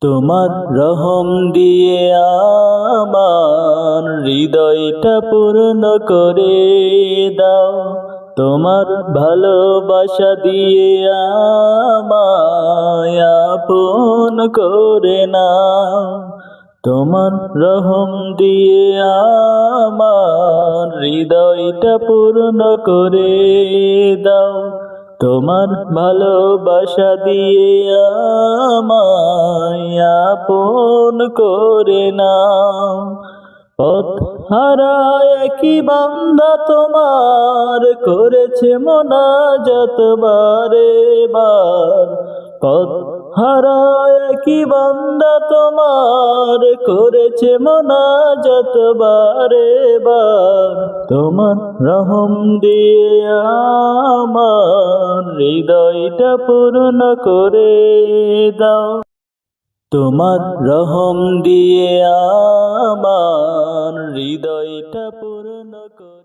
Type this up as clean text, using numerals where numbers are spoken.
তোমার রহম দিয়ে আমার হৃদয়টা পূর্ণ করে দাও। তোমার ভালোবাসা দিয়ে আমায় আপন করে নাও। তোমার রহম দিয়ে আমার হৃদয়টা পূর্ণ করে দাও। তোমার ভালোবাসা দিয়ে আমায় আপন করে নাও। পথ হারায় কি বান্দা তোমার করেছে মোনাজাত বারে বার। পথ হারায় কি বান্দা তোমার করেছে মোনাজাত বারে বার। তোমার রহম দিয়ে আমার হৃদয়টা পূর্ণ করে দাও। তোমার রহম দিয়ে আমার হৃদয়টা পূর্ণ করে